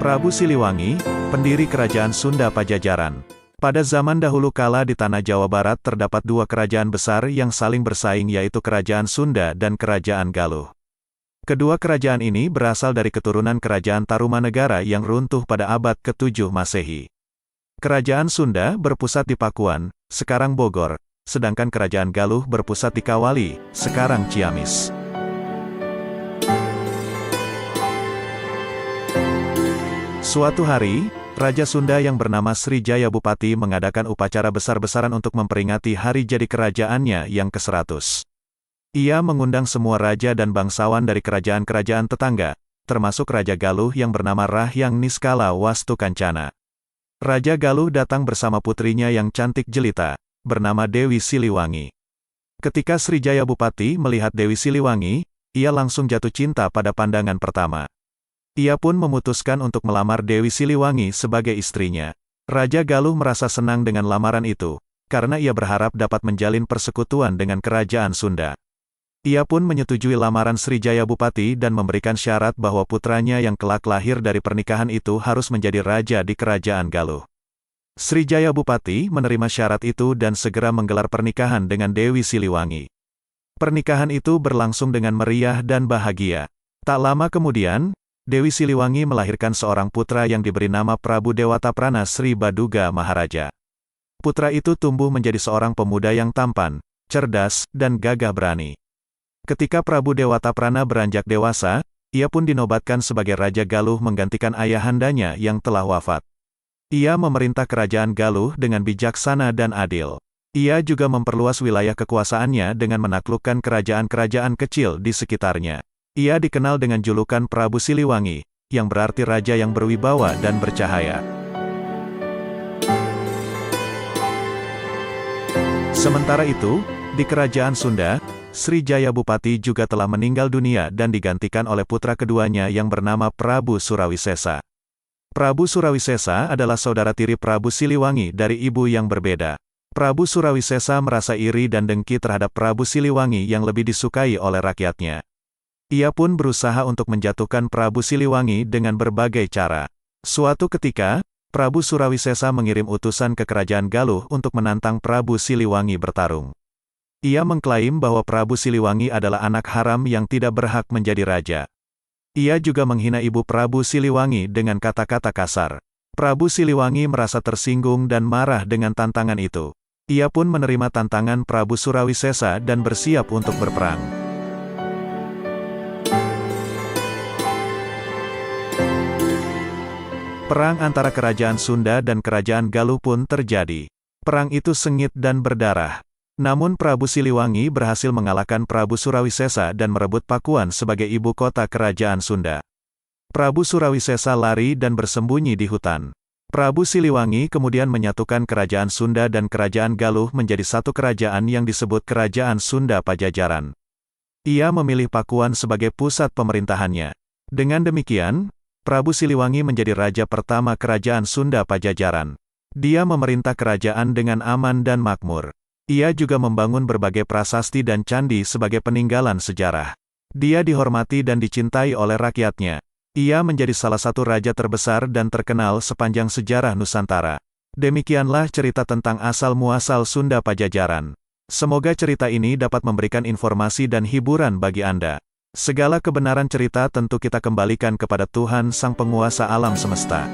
Prabu Siliwangi, pendiri Kerajaan Sunda Pajajaran. Pada zaman dahulu kala di tanah Jawa Barat terdapat dua kerajaan besar yang saling bersaing, yaitu Kerajaan Sunda dan Kerajaan Galuh. Kedua kerajaan ini berasal dari keturunan Kerajaan Tarumanegara yang runtuh pada abad ke-7 Masehi. Kerajaan Sunda berpusat di Pakuan, sekarang Bogor, sedangkan Kerajaan Galuh berpusat di Kawali, sekarang Ciamis. Suatu hari, Raja Sunda yang bernama Sri Jaya Bupati mengadakan upacara besar-besaran untuk memperingati hari jadi kerajaannya yang ke-100. Ia mengundang semua raja dan bangsawan dari kerajaan-kerajaan tetangga, termasuk Raja Galuh yang bernama Rahyang Niskala Wastu Kancana. Raja Galuh datang bersama putrinya yang cantik jelita, bernama Dewi Siliwangi. Ketika Sri Jaya Bupati melihat Dewi Siliwangi, ia langsung jatuh cinta pada pandangan pertama. Ia pun memutuskan untuk melamar Dewi Siliwangi sebagai istrinya. Raja Galuh merasa senang dengan lamaran itu, karena ia berharap dapat menjalin persekutuan dengan Kerajaan Sunda. Ia pun menyetujui lamaran Sri Jaya Bupati dan memberikan syarat bahwa putranya yang kelak lahir dari pernikahan itu harus menjadi raja di Kerajaan Galuh. Sri Jaya Bupati menerima syarat itu dan segera menggelar pernikahan dengan Dewi Siliwangi. Pernikahan itu berlangsung dengan meriah dan bahagia. Tak lama kemudian, Dewi Siliwangi melahirkan seorang putra yang diberi nama Prabu Dewataprana Sri Baduga Maharaja. Putra itu tumbuh menjadi seorang pemuda yang tampan, cerdas, dan gagah berani. Ketika Prabu Dewataprana beranjak dewasa, ia pun dinobatkan sebagai Raja Galuh menggantikan ayahandanya yang telah wafat. Ia memerintah Kerajaan Galuh dengan bijaksana dan adil. Ia juga memperluas wilayah kekuasaannya dengan menaklukkan kerajaan-kerajaan kecil di sekitarnya. Ia dikenal dengan julukan Prabu Siliwangi, yang berarti raja yang berwibawa dan bercahaya. Sementara itu, di Kerajaan Sunda, Sri Jaya Bupati juga telah meninggal dunia dan digantikan oleh putra keduanya yang bernama Prabu Surawisesa. Prabu Surawisesa adalah saudara tiri Prabu Siliwangi dari ibu yang berbeda. Prabu Surawisesa merasa iri dan dengki terhadap Prabu Siliwangi yang lebih disukai oleh rakyatnya. Ia pun berusaha untuk menjatuhkan Prabu Siliwangi dengan berbagai cara. Suatu ketika, Prabu Surawisesa mengirim utusan ke Kerajaan Galuh untuk menantang Prabu Siliwangi bertarung. Ia mengklaim bahwa Prabu Siliwangi adalah anak haram yang tidak berhak menjadi raja. Ia juga menghina ibu Prabu Siliwangi dengan kata-kata kasar. Prabu Siliwangi merasa tersinggung dan marah dengan tantangan itu. Ia pun menerima tantangan Prabu Surawisesa dan bersiap untuk berperang. Perang antara Kerajaan Sunda dan Kerajaan Galuh pun terjadi. Perang itu sengit dan berdarah. Namun Prabu Siliwangi berhasil mengalahkan Prabu Surawisesa dan merebut Pakuan sebagai ibu kota Kerajaan Sunda. Prabu Surawisesa lari dan bersembunyi di hutan. Prabu Siliwangi kemudian menyatukan Kerajaan Sunda dan Kerajaan Galuh menjadi satu kerajaan yang disebut Kerajaan Sunda Pajajaran. Ia memilih Pakuan sebagai pusat pemerintahannya. Dengan demikian, Prabu Siliwangi menjadi raja pertama Kerajaan Sunda Pajajaran. Dia memerintah kerajaan dengan aman dan makmur. Ia juga membangun berbagai prasasti dan candi sebagai peninggalan sejarah. Dia dihormati dan dicintai oleh rakyatnya. Ia menjadi salah satu raja terbesar dan terkenal sepanjang sejarah Nusantara. Demikianlah cerita tentang asal-muasal Sunda Pajajaran. Semoga cerita ini dapat memberikan informasi dan hiburan bagi Anda. Segala kebenaran cerita tentu kita kembalikan kepada Tuhan Sang Penguasa Alam Semesta.